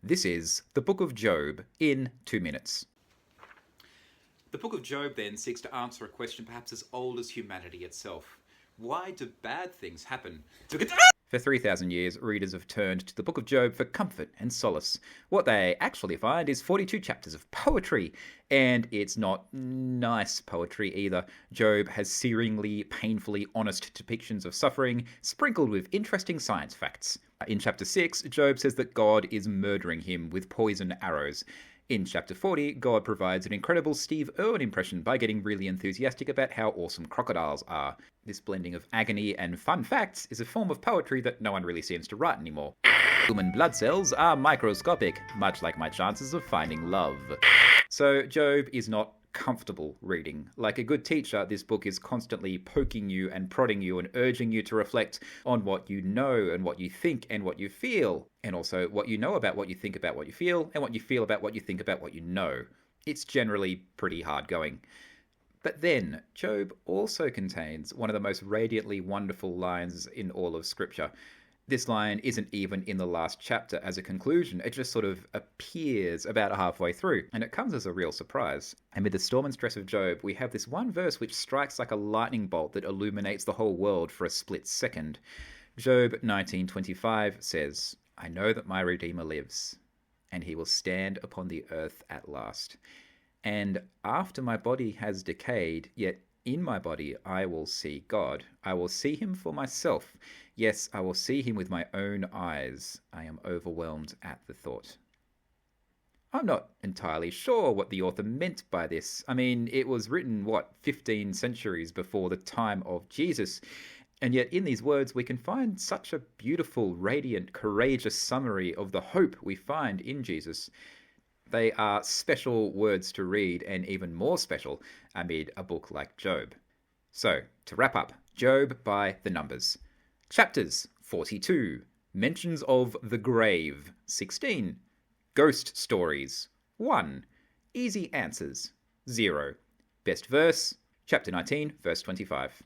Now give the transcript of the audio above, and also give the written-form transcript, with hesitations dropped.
This is the Book of Job in 2 minutes. The Book of Job then seeks to answer a question perhaps as old as humanity itself. Why do bad things happen? For 3,000 years, readers have turned to the Book of Job for comfort and solace. What they actually find is 42 chapters of poetry, and it's not nice poetry either. Job has searingly, painfully honest depictions of suffering, sprinkled with interesting science facts. In chapter 6, Job says that God is murdering him with poison arrows. In chapter 40, God provides an incredible Steve Irwin impression by getting really enthusiastic about how awesome crocodiles are. This blending of agony and fun facts is a form of poetry that no one really seems to write anymore. Human blood cells are microscopic, much like my chances of finding love. So Job is not comfortable reading. Like a good teacher, this book is constantly poking you and prodding you and urging you to reflect on what you know and what you think and what you feel, and also what you know about what you think about what you feel and what you feel about what you think about what you know. It's generally pretty hard going. But then, Job also contains one of the most radiantly wonderful lines in all of Scripture. This line isn't even in the last chapter as a conclusion. It just sort of appears about halfway through, and it comes as a real surprise. Amid the storm and stress of Job, we have this one verse which strikes like a lightning bolt that illuminates the whole world for a split second. Job 19:25 says, "I know that my Redeemer lives, and he will stand upon the earth at last. And after my body has decayed, yet in my body I will see God. I will see him for myself. Yes, I will see him with my own eyes. I am overwhelmed at the thought." I'm not entirely sure what the author meant by this. I mean, it was written, 15 centuries before the time of Jesus? And yet in these words we can find such a beautiful, radiant, courageous summary of the hope we find in Jesus. They are special words to read, and even more special amid a book like Job. So, to wrap up, Job by the numbers. Chapters 42. Mentions of the grave. 16. Ghost stories. 1. Easy answers. 0. Best verse. Chapter 19, verse 25.